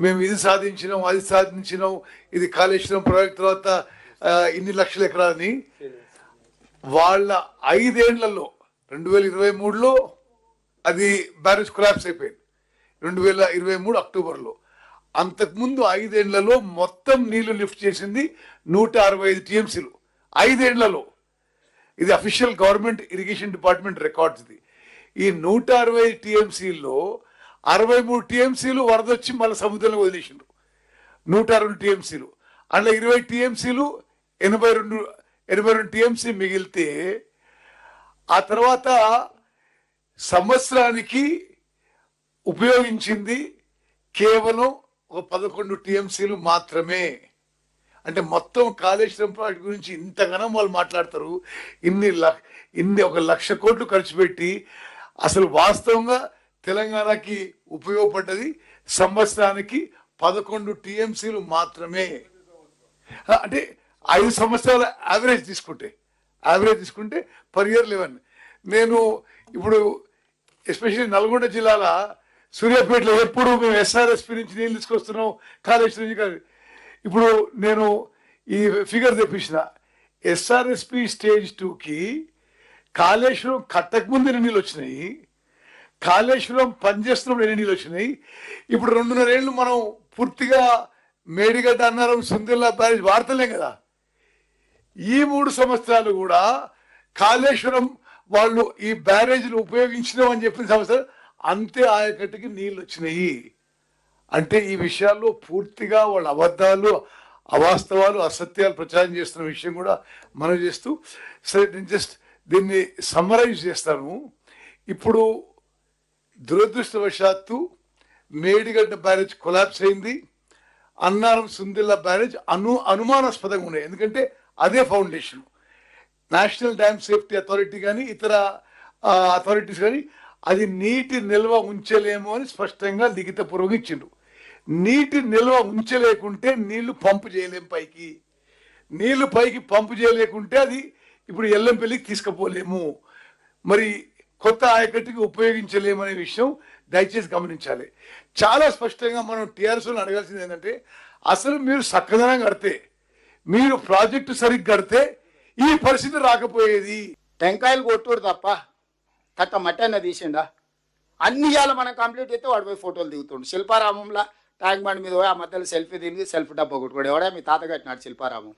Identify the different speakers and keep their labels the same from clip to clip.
Speaker 1: మేము ఇది సాధించినాం, అది సాధించినాం, ఇది కాళేశ్వరం ప్రాజెక్ట్ తర్వాత ఇన్ని లక్షల ఎకరాలని వాళ్ళ 5 ఏళ్లలో 2023లో అది బ్యారేజ్ కొలాప్స్ అయిపోయింది. 2023 అక్టోబర్లో. అంతకుముందు 5 ఏళ్లలో మొత్తం నీళ్లు లిఫ్ట్ చేసింది 165 టీఎంసీలు 5 ఏళ్లలో. ఇది official government irrigation department records. ఇది ఈ 165 టీఎంసీల్లో 63 టీఎంసీలు వరదొచ్చి మళ్ళీ సముద్రంలో వదిలేసిండ్రు. 160 టీఎంసీలు అందులో 20 టీఎంసీలు 82 టీఎంసీ మిగిలితే ఆ తర్వాత సంవత్సరానికి ఉపయోగించింది కేవలం ఒక 11 టీఎంసీలు మాత్రమే. అంటే మొత్తం కాళేశ్వరం ప్రాజెక్ట్ గురించి ఇంతగానం వాళ్ళు మాట్లాడతారు. ఇన్ని 1,00,000 కోట్లు ఖర్చు పెట్టి అసలు వాస్తవంగా తెలంగాణకి ఉపయోగపడ్డది సంవత్సరానికి 11 టీఎంసీలు మాత్రమే. అంటే 5 సంవత్సరాల యావరేజ్ తీసుకుంటే పర్ ఇయర్ 11. నేను ఇప్పుడు ఎస్పెషల్లీ నల్గొండ జిల్లాల సూర్యాపేటలో ఎప్పుడు మేము ఎస్ఆర్ఎస్పి నుంచి నీళ్ళు తీసుకొస్తున్నాం, కాళేశ్వరం నుంచి కాదు. ఇప్పుడు నేను ఈ ఫిగర్ తెప్పించిన ఎస్ఆర్ఎస్పి స్టేజ్ 2కి కాళేశ్వరం కట్టకముందు ఎన్ని నీళ్ళు వచ్చినాయి, కాళేశ్వరం పనిచేస్తున్నప్పుడు ఎన్ని నీళ్ళు వచ్చినాయి. ఇప్పుడు 2.5 ఏళ్ళు మనం పూర్తిగా మేడిగడ్డ అన్నారం సుందిల్లా బ్యారేజ్ వాడతలేం కదా. ఈ 3 సంవత్సరాలు కూడా కాళేశ్వరం వాళ్ళు ఈ బ్యారేజ్లు ఉపయోగించినాం అని చెప్పిన సంవత్సరం అంతే ఆయకట్టుకి నీళ్ళు వచ్చినాయి. అంటే ఈ విషయాల్లో పూర్తిగా వాళ్ళ అబద్ధాలు, అవాస్తవాలు, అసత్యాలు ప్రచారం చేస్తున్న విషయం కూడా మనం చేస్తూ సరే నేను జస్ట్ దీన్ని సమ్మరైజ్ చేస్తాను. ఇప్పుడు దురదృష్టవశాత్తు మేడిగడ్డ బ్యారేజ్ కొలాప్స్ అయింది. అన్నారం సుందిల్లా బ్యారేజ్ అనుమానాస్పదంగా ఉన్నాయి. ఎందుకంటే అదే foundation. National dam safety authority కానీ ఇతర అథారిటీస్ కానీ అది నీటి నిల్వ ఉంచలేము అని స్పష్టంగా లిఖితపూర్వకంగా ఇచ్చిండ్రు. నీటి నిల్వ ఉంచలేకుంటే నీళ్లు పంపు చేయలేము పైకి. నీళ్లు పైకి పంపు చేయలేకుంటే అది ఇప్పుడు ఎల్లంపల్లికి తీసుకుపోలేము, మరి కొత్త ఆయకట్టుకి ఉపయోగించలేమనే విషయం దయచేసి గమనించాలి. చాలా స్పష్టంగా మనం టీఆర్ఎస్ని అడగాల్సింది ఏంటంటే అసలు మీరు చక్కదనం కడితే, మీరు ప్రాజెక్టు సరిగ్గా కడితే ఈ పరిస్థితి రాకపోయేది.
Speaker 2: టెంకాయలు కొట్టుడు తప్ప కట్ట మట్టన్న తీసిండా. అన్ని ఇవాళ మనం కంప్లీట్ అయితే వాడు పోయి ఫోటోలు దిగుతుండు. శిల్పారామంలో ట్యాంక్ బండ్ మీద పోయి ఆ మధ్యలో సెల్ఫీ దిగి సెల్ఫీ డబ్బా కొట్టుకోడు. ఎవడా మీ తాత కట్టినాడు శిల్పారామం.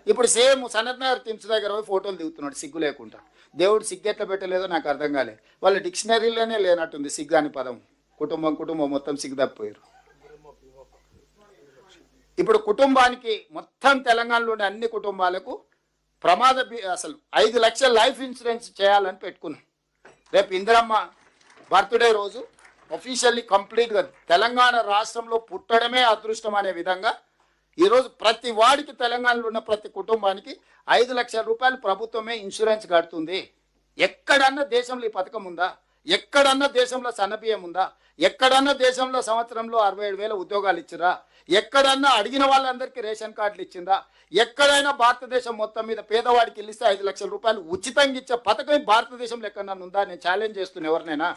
Speaker 2: ఇప్పుడు సేమ్ సనత్ నగర్ తిమ్స్ దగ్గర పోయి ఫోటోలు దిగుతున్నాడు సిగ్గు లేకుండా. దేవుడు సిగ్గు ఎట్లా పెట్టలేదో నాకు అర్థం కాలే. వాళ్ళ డిక్షనరీలోనే లేనట్టుంది సిగ్గు అని పదం. కుటుంబం మొత్తం సిగ్గు తప్పిపోయారు. ఇప్పుడు కుటుంబానికి మొత్తం తెలంగాణలో ఉండే అన్ని కుటుంబాలకు అసలు 5 లక్షల లైఫ్ ఇన్సూరెన్స్ చేయాలని పెట్టుకున్నాం. రేపు ఇందిరమ్మ బర్త్డే రోజు అఫీషియల్లీ కంప్లీట్గా తెలంగాణ రాష్ట్రంలో పుట్టడమే అదృష్టం అనే విధంగా ఈరోజు ప్రతి వాడికి తెలంగాణలో ఉన్న ప్రతి కుటుంబానికి 5 లక్షల రూపాయలు ప్రభుత్వమే ఇన్సూరెన్స్ కడుతుంది. ఎక్కడన్నా దేశంలో ఈ పథకం ఉందా? ఎక్కడన్నా దేశంలో సన్నబియ్యం ఉందా? ఎక్కడన్నా దేశంలో సంవత్సరంలో 67,000 ఉద్యోగాలు ఇచ్చిరా? ఎక్కడన్నా అడిగిన వాళ్ళందరికీ రేషన్ కార్డులు ఇచ్చిందా? ఎక్కడైనా భారతదేశం మొత్తం మీద పేదవాడికి ఇస్తే 5 లక్షల రూపాయలు ఉచితంగా ఇచ్చే పథకం భారతదేశంలో ఎక్కడన్నా ఉందా? నేను ఛాలెంజ్ చేస్తున్నా ఎవరినైనా.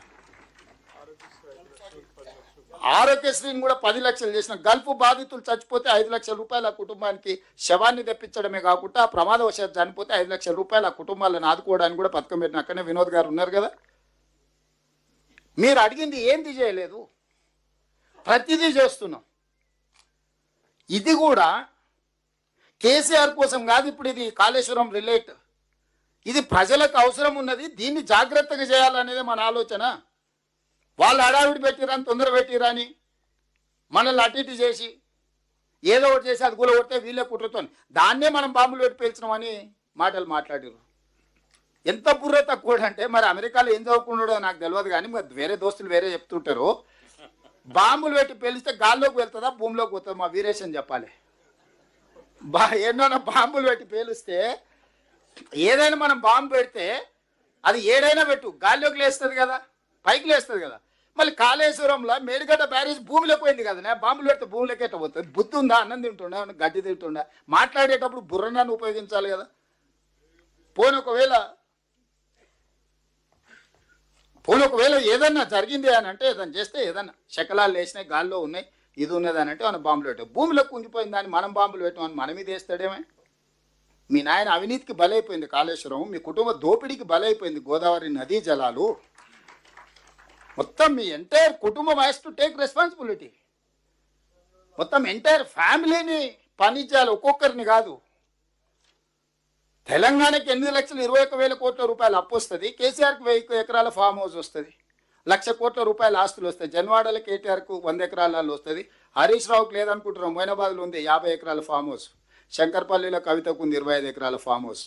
Speaker 2: ఆరోగ్యశ్రీని కూడా 10 లక్షలు చేసిన. గల్ఫ్ బాధితులు చచ్చిపోతే 5 లక్షల రూపాయలు ఆ కుటుంబానికి శవాన్ని తెప్పించడమే కాకుండా ప్రమాదవశాత్తు చనిపోతే 5 లక్షల రూపాయలు ఆ కుటుంబాలను ఆదుకోవడానికి కూడా పథకం పెట్టిన. అక్కడనే వినోద్ గారు ఉన్నారు కదా. మీరు అడిగింది ఏంది చేయలేదు, ప్రతిదీ చేస్తున్నాం. ఇది కూడా కేసీఆర్ కోసం కాదు. ఇప్పుడు ఇది కాళేశ్వరం రిలేట్, ఇది ప్రజలకు అవసరం ఉన్నది. దీన్ని జాగ్రత్తగా చేయాలనేది మన ఆలోచన. వాళ్ళు హడావిడి పెట్టిరని, తొందర పెట్టిరని మనల్ని అటు ఇటు చేసి ఏదో ఒకటి చేసి అది కూల కొడితే వీళ్ళే కుట్రతో దాన్నే మనం బాంబులు పెట్టి పేల్చినామని మాటలు మాట్లాడారు. ఎంత బుర్ర తక్కువ అంటే మరి అమెరికాలో ఏం చదువుకున్నాడో నాకు తెలియదు కానీ మరి వేరే దోస్తులు వేరే చెప్తుంటారు. బాంబులు పెట్టి పేలిస్తే గాల్లోకి వెళ్తుందా భూమిలోకి పోతుందా? మా వీరేషన్ చెప్పాలి. ఎన్నో బాంబులు పెట్టి పేలిస్తే ఏదైనా మనం బాంబు పెడితే అది ఏడైనా పెట్టు గాల్లోకి లేస్తుంది కదా, పైకి లేస్తుంది కదా. మళ్ళీ కాళేశ్వరంలో మేడిగడ్డ బ్యారేజ్ భూమిలోకి పోయింది కదా, బాంబులు పెడితే భూమిలోకి ఎట్లా పోతుంది? బుద్ధి ఉందా? అన్నం తింటుండా, గడ్డి తింటుండా? మాట్లాడేటప్పుడు బుర్రనాన్ని ఉపయోగించాలి కదా. పోనీ ఒకవేళ ఏదన్నా జరిగింది అని అంటే ఏదన్నా చేస్తే ఏదన్నా శకలాలు వేసినాయి, గాల్లో ఉన్నాయి, ఇది ఉన్నదని అంటే మనం బాంబులు పెట్టాం. భూమిలో కుంగిపోయింది దాన్ని మనం బాంబులు పెట్టామని మన మీద వేస్తాడేమే. మీ నాయన అవినీతికి బలైపోయింది కాళేశ్వరం, మీ కుటుంబ దోపిడీకి బలైపోయింది గోదావరి నదీ జలాలు. మొత్తం మీ ఎంటైర్ కుటుంబం హ్యాస్ టు టేక్ రెస్పాన్సిబిలిటీ. మొత్తం ఎంటైర్ ఫ్యామిలీని పనిచేయాలి, ఒక్కొక్కరిని కాదు. తెలంగాణకి 8,21,000 కోట్ల రూపాయలు అప్పు వస్తుంది, కేసీఆర్కి 1000 ఎకరాల ఫామ్ హౌస్ వస్తుంది, 1,00,000 కోట్ల రూపాయల ఆస్తులు వస్తాయి. జన్వాడల కేటీఆర్కు 100 ఎకరాలలో వస్తుంది, హరీష్ రావుకి లేదనుకుంటున్నాం, మొయినాబాద్లో ఉంది 50 ఎకరాల ఫామ్ హౌస్, శంకర్పల్లిలో కవితకు ఉంది 25 ఎకరాల ఫామ్ హౌస్.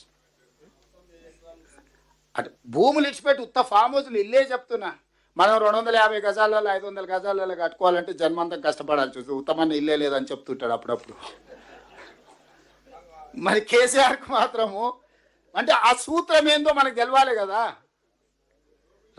Speaker 2: అటు భూములు ఇచ్చిపెట్టి ఉత్త ఫామ్ హౌస్లు ఇల్లే చెప్తున్నా. మనం 250 గజాలలో 500 గజాలలో కట్టుకోవాలంటే జన్మంతం కష్టపడాల్సి వస్తుంది. ఉత్తమన్న ఇల్లే లేదని చెప్తుంటాడు అప్పుడప్పుడు. మరి కేసీఆర్కి మాత్రము అంటే ఆ సూత్రం ఏందో మనకు తెలవాలి కదా.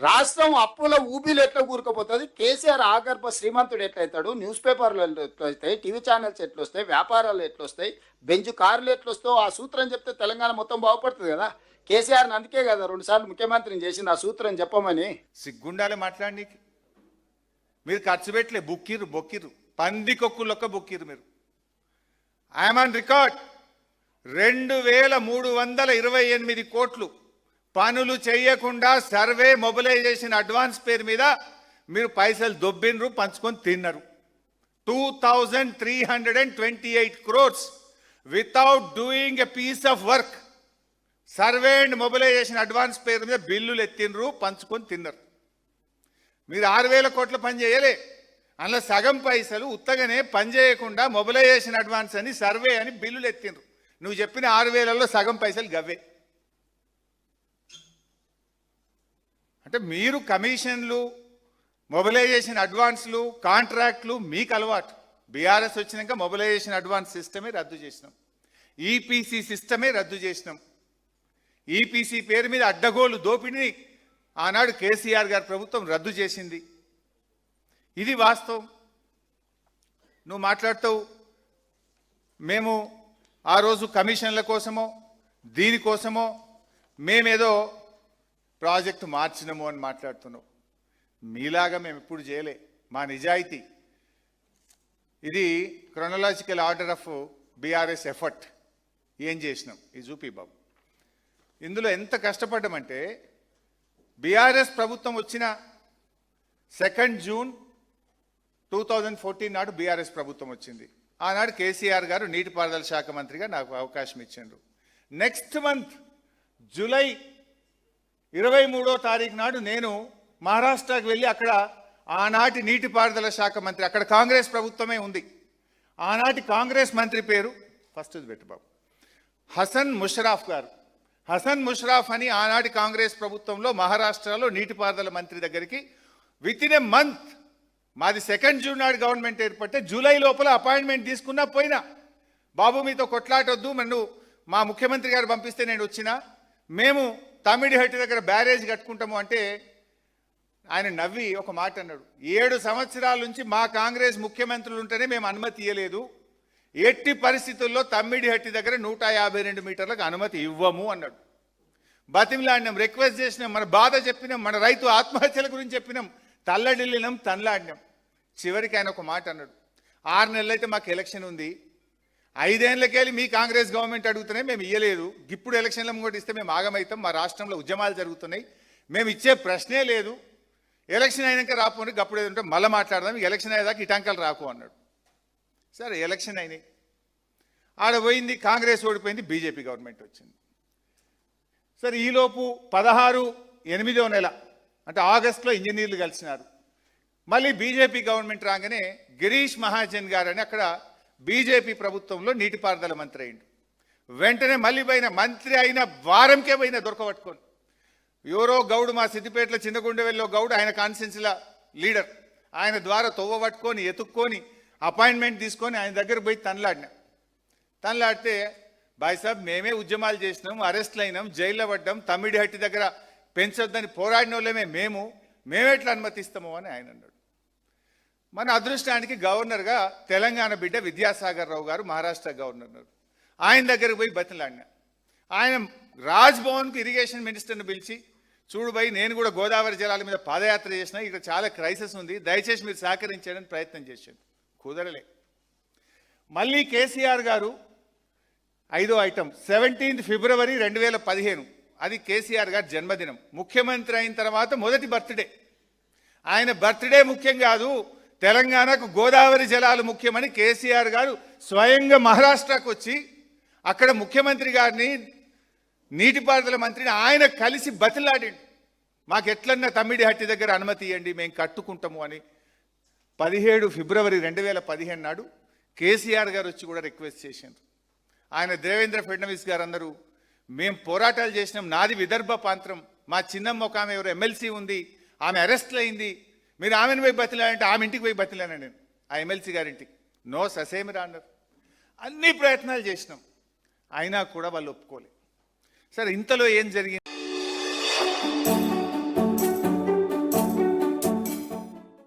Speaker 2: రాష్ట్రం అప్పుల ఊబిలు ఎట్లా కూరుకుపోతుంది, కేసీఆర్ ఆగర్భ శ్రీమంతుడు ఎట్లయితాడు, న్యూస్ పేపర్లు ఎట్లొస్తాయి, టీవీ ఛానల్స్ ఎట్లొస్తాయి, వ్యాపారాలు ఎట్లొస్తాయి, బెంచ్ కార్లు ఎట్లొస్తావు, ఆ సూత్రం చెప్తే తెలంగాణ మొత్తం బాగుపడుతుంది కదా. కేసీఆర్ని అందుకే కదా 2 సార్లు ముఖ్యమంత్రిని చేసింది ఆ సూత్రం చెప్పమని.
Speaker 3: సిగ్గుండాలి మాట్లాడనీకి. మీరు ఖర్చు పెట్టలే, బొక్కిర్రు పందికొక్కులొక్క బొక్కిర్రు మీరు. I'm on record. 2,328 కోట్లు పనులు చేయకుండా సర్వే మొబిలైజేషన్ అడ్వాన్స్ పేరు మీద మీరు పైసలు దొబ్బినరు, పంచుకొని తిన్నారు. 2,328 crores without doing a piece of work. Survey and mobilisation advance పేరు మీద బిల్లులు ఎత్తినరు, పంచుకొని తిన్నారు. మీరు 6,000 కోట్ల పని చేయలే, అందులో సగం పైసలు ఉత్తగానే పని చేయకుండా మొబిలైజేషన్ అడ్వాన్స్ అని సర్వే అని బిల్లులు ఎత్తినరు. నువ్వు చెప్పిన 6,000లో సగం పైసలు గవ్వే. అంటే మీరు కమిషన్లు, మొబిలైజేషన్ అడ్వాన్స్లు, కాంట్రాక్ట్లు మీకు అలవాటు. బీఆర్ఎస్ వచ్చినాక మొబిలైజేషన్ అడ్వాన్స్ సిస్టమే రద్దు చేసినాం, ఈపీసీ సిస్టమే రద్దు చేసినాం. ఈపీసీ పేరు మీద అడ్డగోలు దోపిడిని ఆనాడు కేసీఆర్ గారి ప్రభుత్వం రద్దు చేసింది. ఇది వాస్తవం. నువ్వు మాట్లాడుతావు మేము ఆ రోజు కమిషన్ల కోసమో దీనికోసమో మేమేదో ప్రాజెక్టు మార్చినాము అని మాట్లాడుతున్నావు. మీలాగా మేము ఎప్పుడు చేయలే. మా నిజాయితీ ఇది chronological order of BRS effort. ఏం చేసినాం ఇది చూపి బాబు. ఇందులో ఎంత కష్టపడ్డామంటే బీఆర్ఎస్ ప్రభుత్వం వచ్చిన 2 జూన్ 2014 నాడు బీఆర్ఎస్ ప్రభుత్వం వచ్చింది. ఆనాడు కేసీఆర్ గారు నీటిపారుదల శాఖ మంత్రిగా నాకు అవకాశం ఇచ్చిండ్రు. నెక్స్ట్ మంత్ జూలై 23వ తారీఖు నాడు నేను మహారాష్ట్రకి వెళ్ళి అక్కడ ఆనాటి నీటిపారుదల శాఖ మంత్రి, అక్కడ కాంగ్రెస్ ప్రభుత్వమే ఉంది, ఆనాటి కాంగ్రెస్ మంత్రి పేరు ఫస్ట్ పెట్టు బాబు, హసన్ ముషరాఫ్ గారు. హసన్ ముషరాఫ్ అని ఆనాటి కాంగ్రెస్ ప్రభుత్వంలో మహారాష్ట్రలో నీటిపారుదల మంత్రి దగ్గరికి వితిన్ ఏ మంత్, మాది 2 జూన్ నాడు గవర్నమెంట్ ఏర్పడితే జూలై లోపల అపాయింట్మెంట్ తీసుకున్నా పోయినా. బాబు మీతో కొట్లాటొద్దు, నన్ను మా ముఖ్యమంత్రి గారు పంపిస్తే నేను వచ్చినా, మేము తమిడిహట్టి దగ్గర బ్యారేజ్ కట్టుకుంటాము అంటే ఆయన నవ్వి ఒక మాట అన్నాడు, 7 సంవత్సరాల నుంచి మా కాంగ్రెస్ ముఖ్యమంత్రులు ఉంటేనే మేము అనుమతి ఇవ్వలేదు, ఎట్టి పరిస్థితుల్లో తమ్మిడిహట్టి దగ్గర 152 మీటర్లకు అనుమతి ఇవ్వము అన్నాడు. బతిమిలాడినాం, రిక్వెస్ట్ చేసినాం, మన బాధ చెప్పినాం, మన రైతు ఆత్మహత్యల గురించి చెప్పినాం, తల్లడిల్లినాం, తనలాడినాం. చివరికి ఆయన ఒక మాట అన్నాడు, 6 నెలలు అయితే మాకు ఎలక్షన్ ఉంది, 5 ఏళ్ళకెళ్ళి మీ కాంగ్రెస్ గవర్నమెంట్ అడుగుతున్నాయి, మేము ఇయ్యలేదు, ఇప్పుడు ఎలక్షన్ల ముంగటి ఇస్తే మేము ఆగమవుతాం, మా రాష్ట్రంలో ఉద్యమాలు జరుగుతున్నాయి, మేము ఇచ్చే ప్రశ్నే లేదు, ఎలక్షన్ అయినాక రాపోండి, గప్పుడు ఏదంటే మళ్ళీ మాట్లాడదాం, ఎలక్షన్ అయ్యేదాకా ఇటాంకలు రాకు అన్నాడు. సరే ఎలక్షన్ అయినాయి, ఆడ పోయింది, కాంగ్రెస్ ఓడిపోయింది, బీజేపీ గవర్నమెంట్ వచ్చింది. సరే ఈలోపు 16/8వ నెల అంటే ఆగస్టులో ఇంజనీర్లు కలిసినారు. మళ్ళీ బీజేపీ గవర్నమెంట్ రాగానే గిరీష్ మహాజన్ గారు అని అక్కడ బీజేపీ ప్రభుత్వంలో నీటిపారుదల మంత్రి అయిండు. వెంటనే మళ్ళీ పోయిన మంత్రి అయిన వారంకే పోయిన దొరకబట్టుకొని, ఎవరో గౌడు మా సిద్దిపేటలో చిన్నగుండెవెల్లో గౌడు, ఆయన కాన్స్టిట్యున్సీల లీడర్, ఆయన ద్వారా తొవ్వ పట్టుకొని ఎత్తుక్కొని అపాయింట్మెంట్ తీసుకొని ఆయన దగ్గర పోయి తనలాడితే బాయ్ సాబ్ మేమే ఉద్యమాలు చేసినాం, అరెస్ట్లు అయినాం, జైల్లో పడ్డాం, తమ్మిడిహట్టి దగ్గర పెంచొద్దని పోరాడిన వాళ్ళమే మేమెట్లా అనుమతిస్తామో అని ఆయన అన్నాడు. మన అదృష్టానికి గవర్నర్గా తెలంగాణ బిడ్డ విద్యాసాగర్ రావు గారు మహారాష్ట్ర గవర్నర్, ఆయన దగ్గరకు పోయి బతిలాడినా. ఆయన రాజ్భవన్కు ఇరిగేషన్ మినిస్టర్ని పిలిచి, చూడు భయ్ నేను కూడా గోదావరి జలాల మీద పాదయాత్ర చేసిన, ఇక్కడ చాలా క్రైసిస్ ఉంది, దయచేసి మీరు సహకరించడానికి ప్రయత్నం చేశాను. కుదరలే. మళ్ళీ కేసీఆర్ గారు 5వ ఐటమ్ 17 ఫిబ్రవరి 2015, అది కేసీఆర్ గారి జన్మదినం. ముఖ్యమంత్రి అయిన తర్వాత మొదటి బర్త్డే. ఆయన బర్త్డే ముఖ్యం కాదు, తెలంగాణకు గోదావరి జలాలు ముఖ్యమని కేసీఆర్ గారు స్వయంగా మహారాష్ట్రకు వచ్చి అక్కడ ముఖ్యమంత్రి గారిని, నీటిపారుదల మంత్రిని ఆయన కలిసి బతిలాడిండు. మాకు ఎట్లన్నా తమ్మిడిహట్టి దగ్గర అనుమతి ఇవ్వండి, మేము కట్టుకుంటాము అని 17 ఫిబ్రవరి 2015 నాడు కేసీఆర్ గారు వచ్చి కూడా రిక్వెస్ట్ చేశారు. ఆయన దేవేంద్ర ఫడ్నవీస్ గారు అందరూ మేము పోరాటాలు చేసినాం, నాది విదర్భ ప్రాంతం, మా చిన్నమ్మ ఒక ఆమె ఎవరు ఎమ్మెల్సీ ఉంది, ఆమె అరెస్ట్లు అయింది, మీరు ఆమెను పోయి బతిలాడంటే ఆమె ఇంటికి పోయి బతిలాను నేను, ఆ ఎమ్మెల్సీ గారింటికి. నో ససేమిరా అన్నారు. అన్ని ప్రయత్నాలు చేసినాం, అయినా కూడా వాళ్ళు ఒప్పుకోలేదు. సరే, ఇంతలో ఏం జరిగింది?